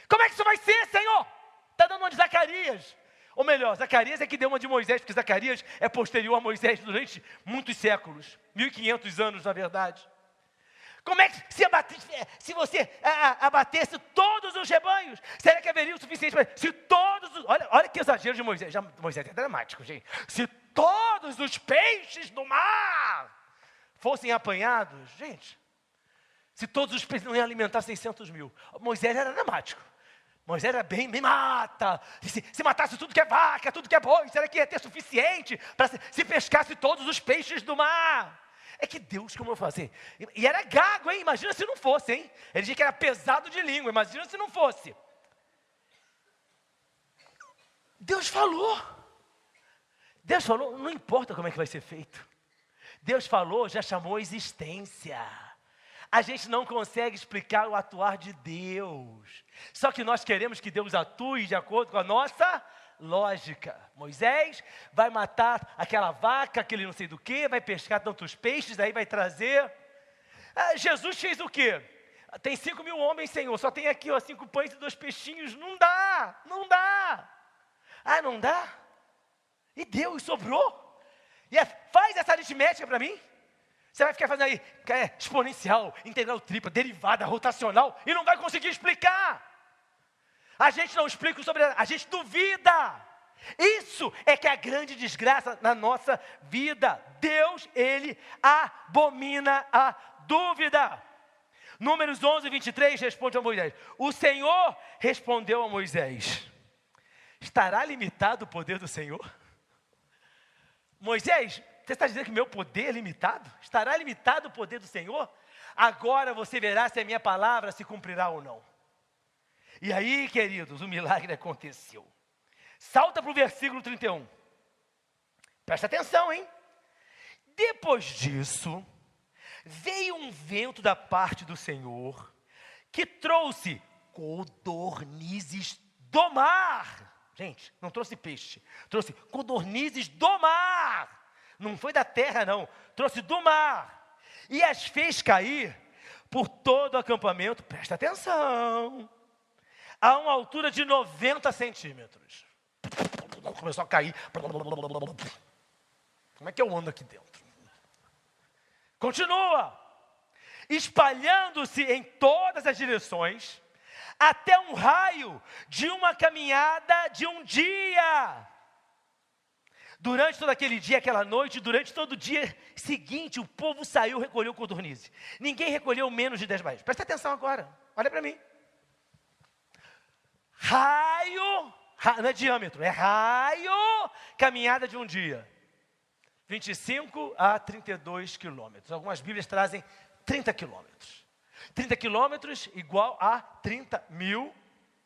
Como é que isso vai ser, Senhor? Está dando uma de Zacarias. Ou melhor, Zacarias é que deu uma de Moisés, porque Zacarias é posterior a Moisés durante muitos séculos, 1500 anos, na verdade. Como é que se você abatesse todos os rebanhos, será que haveria o suficiente para... Se todos os... Olha que exagero de Moisés. Moisés é dramático, gente. Se todos os peixes do mar fossem apanhados, gente, se todos os peixes não iam alimentar 600 mil. Moisés era dramático. Moisés era bem mata. Se matasse tudo que é vaca, tudo que é boi, será que ia ter suficiente para se pescasse todos os peixes do mar? É que Deus, como eu falo assim, e era gago, hein? Imagina se não fosse, hein? Ele dizia que era pesado de língua, imagina se não fosse. Deus falou, não importa como é que vai ser feito. Deus falou, já chamou a existência. A gente não consegue explicar o atuar de Deus. Só que nós queremos que Deus atue de acordo com a nossa lógica. Moisés vai matar aquela vaca, aquele não sei do que, vai pescar tantos peixes, aí vai trazer. Jesus fez o quê? Tem 5.000 homens, Senhor, só tem aqui 5 pães e 2 peixinhos. Não dá. Não dá? E Deus sobrou? Faz essa aritmética para mim. Você vai ficar fazendo aí exponencial, integral tripla, derivada, rotacional, e não vai conseguir explicar. A gente não explica sobre a gente duvida. Isso é que é a grande desgraça na nossa vida. Deus, Ele abomina a dúvida. Números 11, 23 responde a Moisés. O Senhor respondeu a Moisés: estará limitado o poder do Senhor? Moisés, você está dizendo que meu poder é limitado? Estará limitado o poder do Senhor? Agora você verá se a minha palavra se cumprirá ou não. E aí, queridos, o milagre aconteceu. Salta para o versículo 31. Presta atenção, hein? Depois disso, veio um vento da parte do Senhor, que trouxe codornizes do mar. Gente, não trouxe peixe, trouxe codornizes do mar. Não foi da terra, não. Trouxe do mar. E as fez cair por todo o acampamento. Presta atenção. A uma altura de 90 centímetros. Começou a cair. Como é que eu ando aqui dentro? Continua. Espalhando-se em todas as direções, até um raio de uma caminhada de um dia. Durante todo aquele dia, aquela noite, durante todo o dia seguinte, o povo saiu e recolheu codornize. Ninguém recolheu menos de 10 barris. Presta atenção agora, olha para mim. Raio, não é diâmetro, é raio, caminhada de um dia. 25 a 32 quilômetros. Algumas Bíblias trazem 30 quilômetros. 30 quilômetros igual a 30.000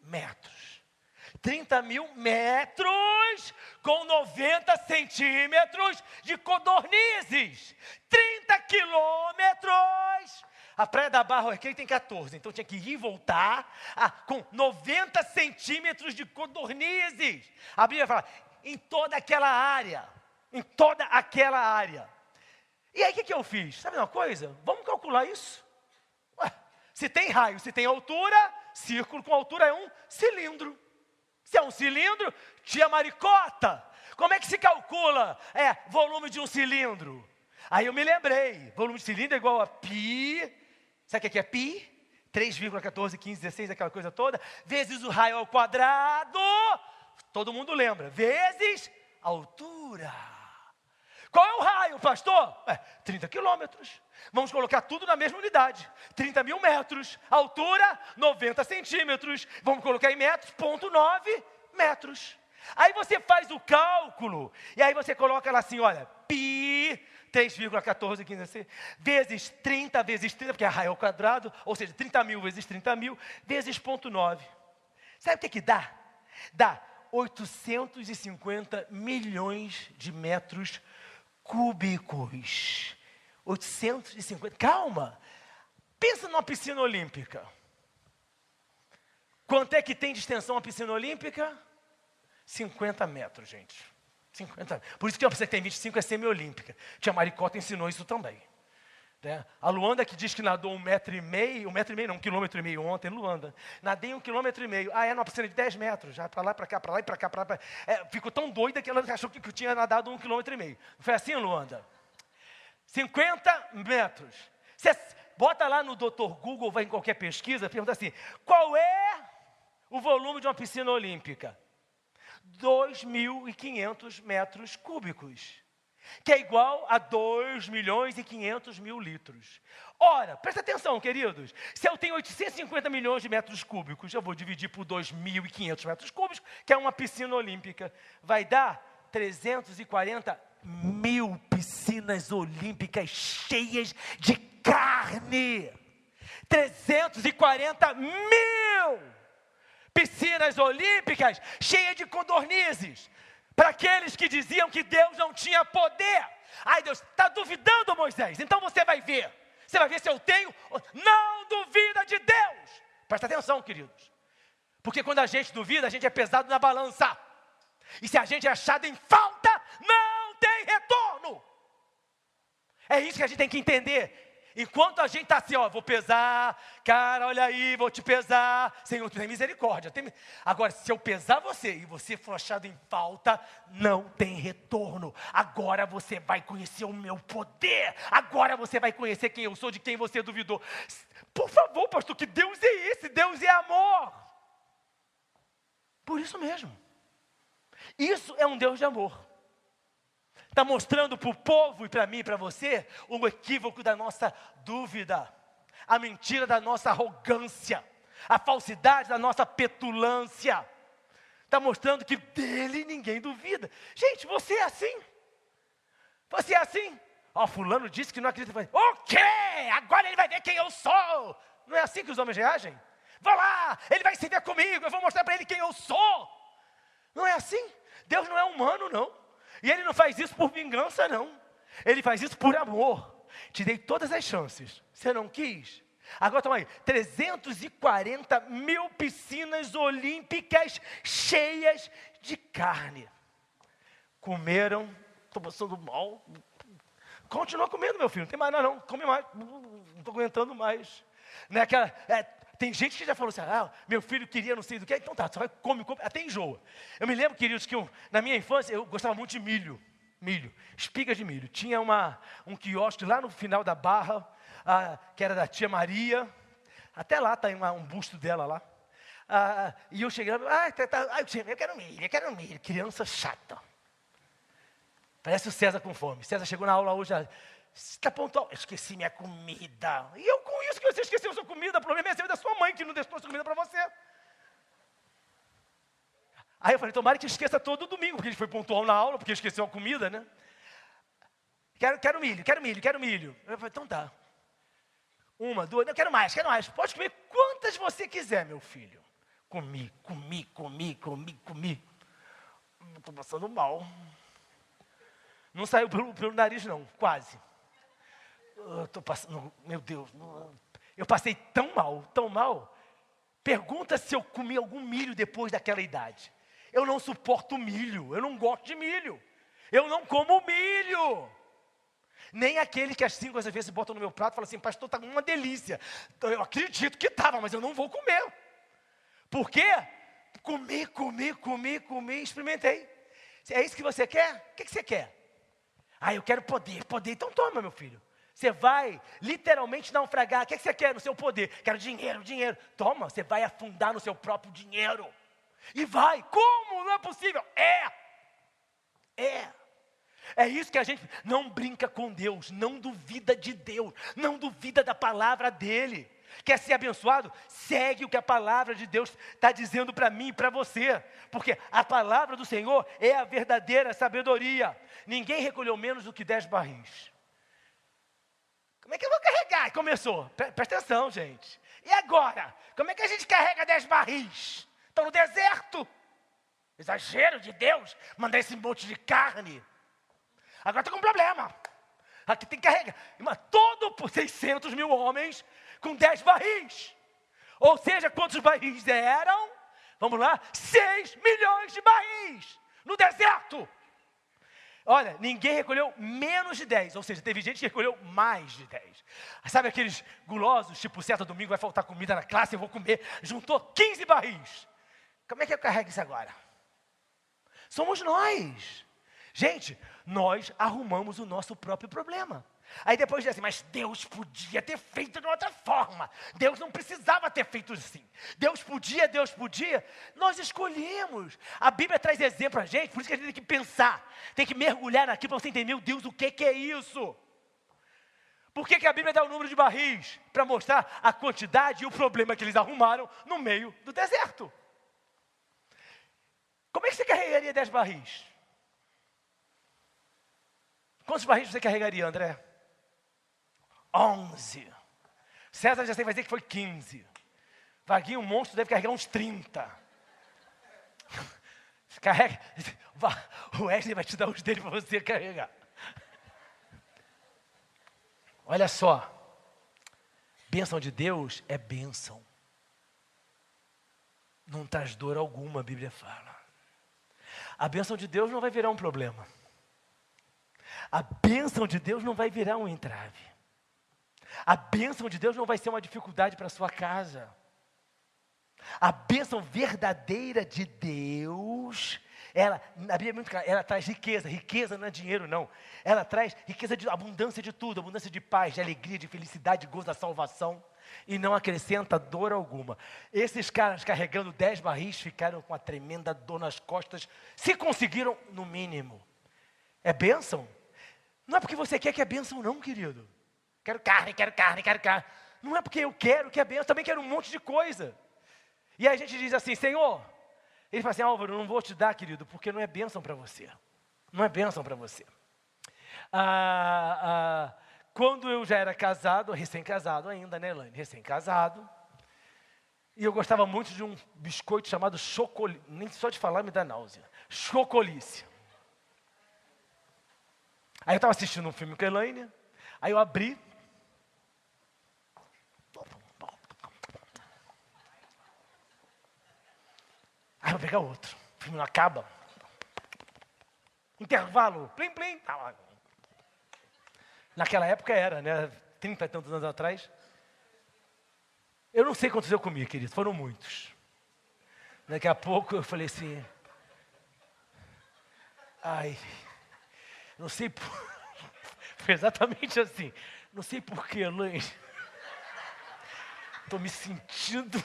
metros. 30.000 metros com 90 centímetros de codornizes. 30 quilômetros. A Praia da Barra, o Recreio tem 14, então tinha que ir e voltar com 90 centímetros de codornizes. A Bíblia fala, em toda aquela área. Em toda aquela área. E aí o que eu fiz? Sabe uma coisa? Vamos calcular isso. Se tem raio, se tem altura, círculo com altura é um cilindro. Se é um cilindro, tia Maricota, como é que se calcula volume de um cilindro? Aí eu me lembrei, volume de cilindro é igual a π, sabe o que é π? 3,14, 15, 16, aquela coisa toda, vezes o raio ao quadrado, todo mundo lembra, vezes a altura. Qual é o raio, pastor? 30 quilômetros. Vamos colocar tudo na mesma unidade. 30.000 metros. Altura, 90 centímetros. Vamos colocar em metros, 0,9 metros. Aí você faz o cálculo. E aí você coloca lá assim, olha. Π, 3,14, 15, vezes 30, vezes 30, porque é raio ao quadrado. Ou seja, 30.000 vezes 30.000, vezes 0,9. Sabe o que dá? Dá 850 milhões de metros cúbicos. 850, calma. Pensa numa piscina olímpica. Quanto é que tem de extensão a piscina olímpica? 50 metros, gente. 50. Por isso que uma piscina que tem 25 é semi-olímpica. Tia Maricota ensinou isso também. Né? A Luanda que diz que nadou 1,5 m não, 1,5 km ontem, Luanda. Nadei 1,5 km. Numa piscina de 10 metros, já para lá, para cá, para lá e para cá. Ficou tão doida que ela achou que eu tinha nadado 1,5 km. Não foi assim, Luanda? 50 metros. Você bota lá no Dr. Google, vai em qualquer pesquisa, pergunta assim, qual é o volume de uma piscina olímpica? 2.500 metros cúbicos. Que é igual a 2.500.000 litros. Ora, presta atenção, queridos. Se eu tenho 850 milhões de metros cúbicos, eu vou dividir por 2.500 metros cúbicos, que é uma piscina olímpica. Vai dar 340 mil piscinas olímpicas cheias de carne. 340 mil piscinas olímpicas cheias de codornizes. Para aqueles que diziam que Deus não tinha poder. Ai, Deus, está duvidando, Moisés? Então você vai ver. Você vai ver se eu tenho. Não duvida de Deus. Presta atenção, queridos. Porque quando a gente duvida, a gente é pesado na balança. E se a gente é achado em falta, não tem retorno. É isso que a gente tem que entender. Enquanto a gente está assim, vou pesar, cara, olha aí, vou te pesar. Senhor, tu tem misericórdia. Agora, se eu pesar você e você for achado em falta, não tem retorno. Agora você vai conhecer o meu poder. Agora você vai conhecer quem eu sou, de quem você duvidou. Por favor, pastor, que Deus é esse? Deus é amor. Por isso mesmo. Isso é um Deus de amor. Está mostrando para o povo e para mim e para você o equívoco da nossa dúvida, a mentira da nossa arrogância, a falsidade da nossa petulância. Está mostrando que dele ninguém duvida. Gente, você é assim? Você é assim? Fulano disse que não acredita. O quê? Agora ele vai ver quem eu sou. Não é assim que os homens reagem? Vou lá, ele vai se ver comigo, eu vou mostrar para ele quem eu sou. Não é assim? Deus não é humano, não. E Ele não faz isso por vingança, não. Ele faz isso por amor. Te dei todas as chances. Você não quis? Agora toma aí. 340 mil piscinas olímpicas cheias de carne. Comeram. Estou passando mal. Continua comendo, meu filho. Não tem mais nada, não. Come mais. Não estou aguentando mais. Não é aquela... Tem gente que já falou assim, meu filho queria não sei do que, então tá, só vai, come, até enjoa. Eu me lembro, queridos, que na minha infância, eu gostava muito de milho, espigas de milho. Tinha um quiosque lá no final da Barra, que era da tia Maria, até lá está um busto dela lá. E eu cheguei lá, eu quero milho, criança chata. Parece o César com fome. César chegou na aula hoje, está pontual. Eu esqueci minha comida. E eu com isso que você esqueceu sua comida, o problema é seu e da sua mãe que não deixou sua comida para você. Aí eu falei, tomara que esqueça todo domingo, porque ele foi pontual na aula, porque esqueceu a comida, né? Quero milho. Eu falei, então tá. 1, 2, não, quero mais. Pode comer quantas você quiser, meu filho. Comi. Estou passando mal. Não saiu pelo nariz, não, quase. Estou passando, meu Deus, eu passei tão mal. Pergunta se eu comi algum milho depois daquela idade. Eu não suporto milho, eu não gosto de milho. Eu não como milho. Nem aquele que as 5 vezes botam no meu prato e falam assim, pastor, está uma delícia. Eu acredito que estava, mas eu não vou comer. Por quê? Comi, experimentei. É isso que você quer? O que você quer? Eu quero poder. Então toma, meu filho. Você vai literalmente naufragar. O que você quer no seu poder? Quero dinheiro. Toma, você vai afundar no seu próprio dinheiro. E vai. Como? Não é possível. É isso que a gente não brinca com Deus. Não duvida de Deus. Não duvida da palavra dEle. Quer ser abençoado? Segue o que a palavra de Deus está dizendo para mim e para você. Porque a palavra do Senhor é a verdadeira sabedoria. Ninguém recolheu menos do que 10 barris. Como é que eu vou carregar? Começou. Presta atenção, gente. E agora? Como é que a gente carrega 10 barris? Estão no deserto. Exagero de Deus. Mandar esse monte de carne. Agora está com um problema. Aqui tem que carregar. Todo por 600 mil homens com 10 barris. Ou seja, quantos barris eram? Vamos lá. 6 milhões de barris no deserto. Olha, ninguém recolheu menos de 10, ou seja, teve gente que recolheu mais de 10. Sabe aqueles gulosos, tipo, certo domingo vai faltar comida na classe, eu vou comer, juntou 15 barris. Como é que eu carrego isso agora? Somos nós. Gente, nós arrumamos o nosso próprio problema. Aí depois diz assim, mas Deus podia ter feito de outra forma. Deus não precisava ter feito assim. Deus podia. Nós escolhemos. A Bíblia traz exemplo a gente, por isso que a gente tem que pensar. Tem que mergulhar naquilo para você entender, meu Deus, o que é isso? Por que a Bíblia dá o número de barris? Para mostrar a quantidade e o problema que eles arrumaram no meio do deserto. Como é que você carregaria 10 barris? Quantos barris você carregaria, André? 11. César já sei, vai dizer que foi 15. Vaguinho, um monstro, deve carregar uns 30. Carrega. O Wesley vai te dar os dele para você carregar. Olha só. Bênção de Deus é bênção. Não traz dor alguma, a Bíblia fala. A bênção de Deus não vai virar um problema. A bênção de Deus não vai virar um entrave. A bênção de Deus não vai ser uma dificuldade para a sua casa. A bênção verdadeira de Deus, a Bíblia é muito clara, ela traz riqueza. Riqueza não é dinheiro, não. Ela traz riqueza de abundância de tudo, abundância de paz, de alegria, de felicidade, de gozo da salvação. E não acrescenta dor alguma. Esses caras carregando 10 barris ficaram com uma tremenda dor nas costas, se conseguiram no mínimo. É bênção? Não é porque você quer que é bênção não, querido. Quero carne. Não é porque eu quero que é bênção, também quero um monte de coisa. E aí a gente diz assim, Senhor, ele fala assim, Álvaro, eu não vou te dar, querido, porque não é bênção para você. Não é bênção para você. Quando eu já era casado, recém-casado ainda, né, Elaine? Recém-casado. E eu gostava muito de um biscoito chamado Chocolice. Nem só de falar me dá náusea. Chocolice. Aí eu estava assistindo um filme com a Elaine. Aí eu abri. Aí eu vou pegar outro. O filme não acaba. Intervalo. Plim, plim. Naquela época era, né? 30 e tantos anos atrás. Eu não sei quantos eu comi, querido. Foram muitos. Daqui a pouco eu falei assim. Ai. Não sei por... Foi exatamente assim. Não sei porquê, Elaine. Estou me sentindo...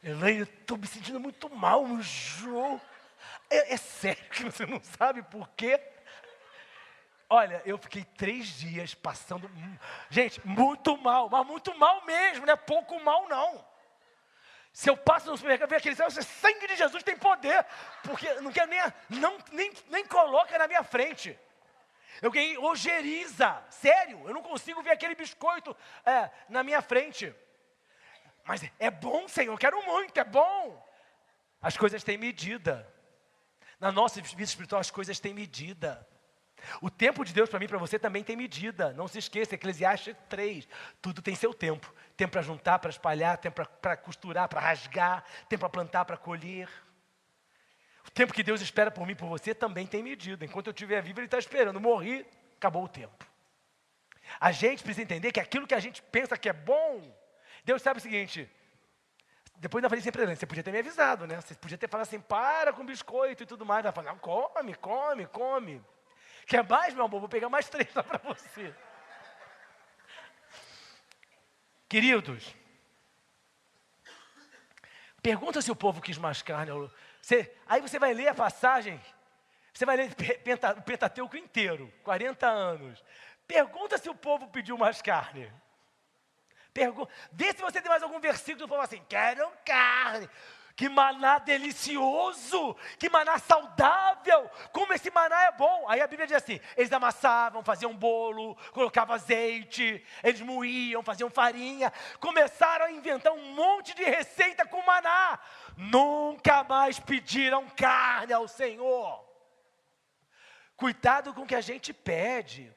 Elaine, estou me sentindo muito mal, meu João. É sério que você não sabe por quê? Olha, eu fiquei 3 dias passando... Gente, muito mal, mas muito mal mesmo, não é pouco mal não. Se eu passo no supermercado, vem aquele sangue de Jesus tem poder, porque não quer nem coloca na minha frente. Eu ganhei ojeriza, sério, eu não consigo ver aquele biscoito na minha frente. Mas é bom, Senhor, eu quero muito, é bom. As coisas têm medida. Na nossa vida espiritual, as coisas têm medida. O tempo de Deus para mim e para você também tem medida. Não se esqueça, Eclesiastes 3. Tudo tem seu tempo. Tempo para juntar, para espalhar, tempo para costurar, para rasgar, tempo para plantar, para colher. O tempo que Deus espera por mim e por você também tem medida. Enquanto eu estiver vivo, Ele está esperando. Morri, acabou o tempo. A gente precisa entender que aquilo que a gente pensa que é bom, Deus sabe o seguinte... Depois eu falei sempre, você podia ter me avisado, né? Você podia ter falado assim, para com biscoito e tudo mais. Ela falou, não, come. Quer mais, meu amor? Vou pegar mais 3 lá para você. Queridos, pergunta se o povo quis mais carne. Aí você vai ler a passagem, você vai ler o Pentateuco inteiro, 40 anos. Pergunta se o povo pediu mais carne. Vê se você tem mais algum versículo que fala assim, quero carne, que maná delicioso, que maná saudável, como esse maná é bom. Aí a Bíblia diz assim, eles amassavam, faziam bolo, colocavam azeite, eles moíam, faziam farinha, começaram a inventar um monte de receita com maná, nunca mais pediram carne ao Senhor. Cuidado com o que a gente pede,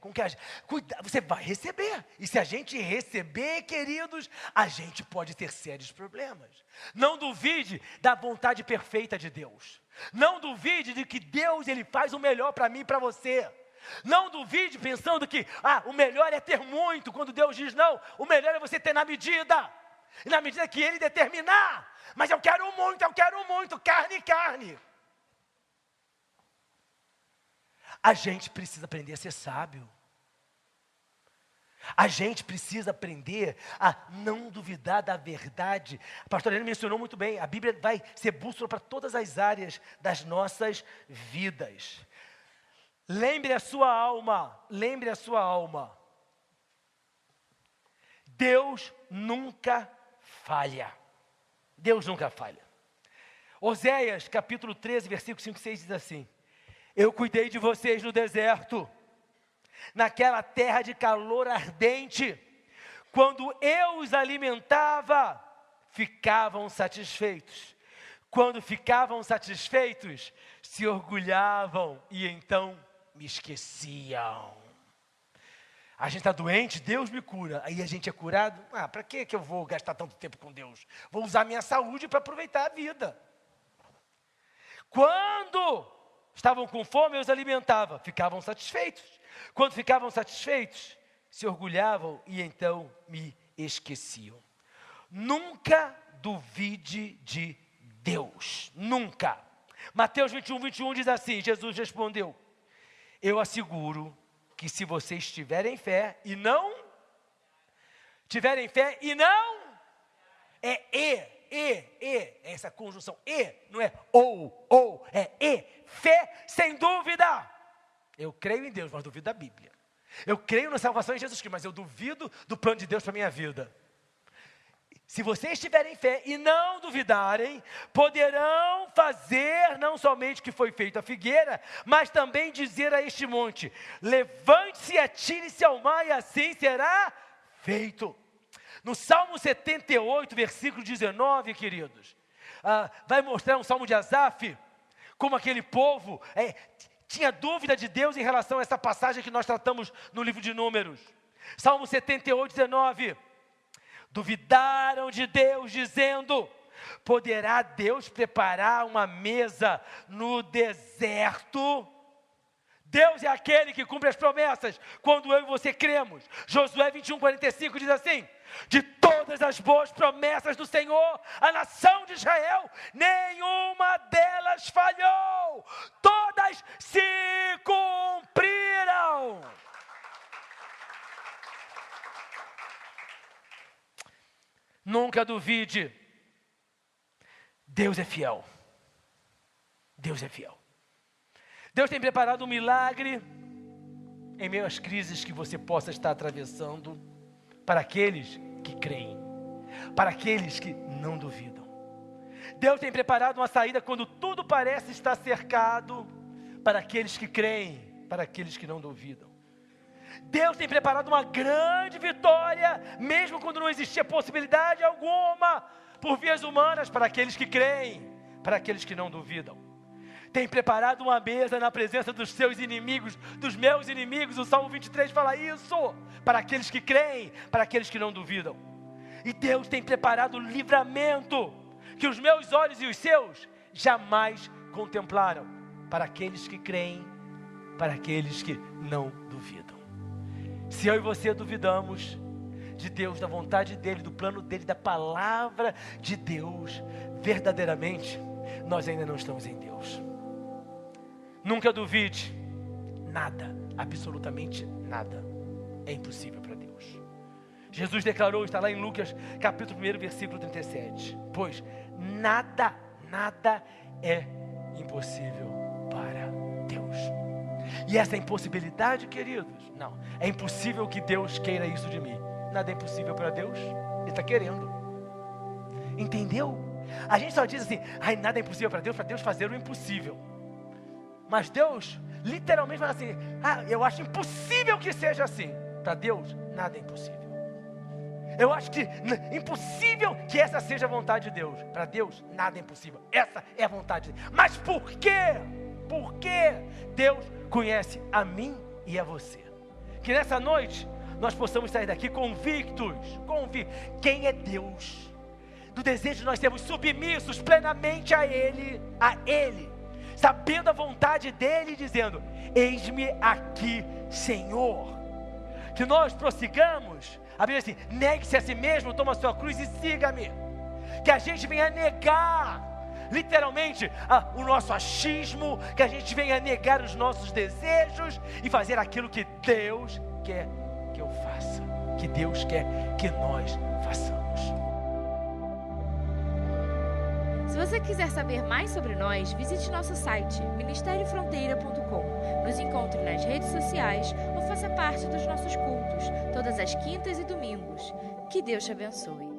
você vai receber. E se a gente receber, queridos, a gente pode ter sérios problemas. Não duvide da vontade perfeita de Deus. Não duvide de que Deus ele faz o melhor para mim e para você. Não duvide pensando que o melhor é ter muito, quando Deus diz não, o melhor é você ter na medida. E na medida que Ele determinar. Mas eu quero muito, carne. A gente precisa aprender a ser sábio. A gente precisa aprender a não duvidar da verdade. A pastora Helena mencionou muito bem, a Bíblia vai ser bússola para todas as áreas das nossas vidas. Lembre a sua alma. Deus nunca falha. Oséias, capítulo 13, versículo 5 e 6 diz assim: eu cuidei de vocês no deserto, naquela terra de calor ardente. Quando eu os alimentava, ficavam satisfeitos. Quando ficavam satisfeitos, se orgulhavam e então me esqueciam. A gente está doente, Deus me cura. Aí a gente é curado. Para que eu vou gastar tanto tempo com Deus? Vou usar minha saúde para aproveitar a vida. Quando estavam com fome, eu os alimentava. Ficavam satisfeitos. Quando ficavam satisfeitos, se orgulhavam e então me esqueciam. Nunca duvide de Deus. Nunca. Mateus 21 diz assim, Jesus respondeu: eu asseguro que se vocês tiverem fé e não, essa conjunção não é ou, é fé sem dúvida. Eu creio em Deus, mas duvido da Bíblia. Eu creio na salvação em Jesus Cristo, mas eu duvido do plano de Deus para a minha vida. Se vocês tiverem fé e não duvidarem, poderão fazer não somente o que foi feito à figueira, mas também dizer a este monte: levante-se e atire-se ao mar, e assim será feito. No Salmo 78, versículo 19, queridos, vai mostrar um salmo de Asaf, como aquele povo tinha dúvida de Deus em relação a essa passagem que nós tratamos no livro de Números. Salmo 78, 19. Duvidaram de Deus, dizendo: poderá Deus preparar uma mesa no deserto? Deus é aquele que cumpre as promessas, quando eu e você cremos. Josué 21:45 diz assim: de todas as boas promessas do Senhor, a nação de Israel, nenhuma delas falhou, todas se cumpriram. Nunca duvide, Deus é fiel. Deus é fiel. Deus tem preparado um milagre em meio às crises que você possa estar atravessando, para aqueles que creem, para aqueles que não duvidam. Deus tem preparado uma saída quando tudo parece estar cercado, para aqueles que creem, para aqueles que não duvidam. Deus tem preparado uma grande vitória, mesmo quando não existia possibilidade alguma, por vias humanas, para aqueles que creem, para aqueles que não duvidam. Tem preparado uma mesa na presença dos seus inimigos, dos meus inimigos. O Salmo 23 fala isso, para aqueles que creem, para aqueles que não duvidam. E Deus tem preparado livramento, que os meus olhos e os seus jamais contemplaram, para aqueles que creem, para aqueles que não duvidam. Se eu e você duvidamos de Deus, da vontade dEle, do plano dEle, da palavra de Deus, verdadeiramente, nós ainda não estamos em Deus. Nunca duvide, nada, absolutamente nada, é impossível para Deus. Jesus declarou, está lá em Lucas, capítulo 1, versículo 37, pois nada é impossível para Deus. E essa impossibilidade, queridos, não, é impossível que Deus queira isso de mim. Nada é impossível para Deus, Ele está querendo. Entendeu? A gente só diz assim, nada é impossível para Deus fazer o impossível. Mas Deus, literalmente fala assim, eu acho impossível que seja assim. Para Deus, nada é impossível. Eu acho que impossível que essa seja a vontade de Deus. Para Deus, nada é impossível. Essa é a vontade de Deus. Mas por quê? Porque Deus conhece a mim e a você. Que nessa noite nós possamos sair daqui convictos. Quem é Deus? Do desejo de nós sermos submissos plenamente a Ele, sabendo a vontade dEle e dizendo: eis-me aqui, Senhor. Que nós prossigamos, a Bíblia diz assim: negue-se a si mesmo, toma a sua cruz e siga-me. Que a gente venha negar, literalmente, o nosso achismo, que a gente venha negar os nossos desejos e fazer aquilo que Deus quer que eu faça, que Deus quer que nós façamos. Se você quiser saber mais sobre nós, visite nosso site ministeriofronteira.com. Nos encontre nas redes sociais ou faça parte dos nossos cultos, todas as quintas e domingos. Que Deus te abençoe.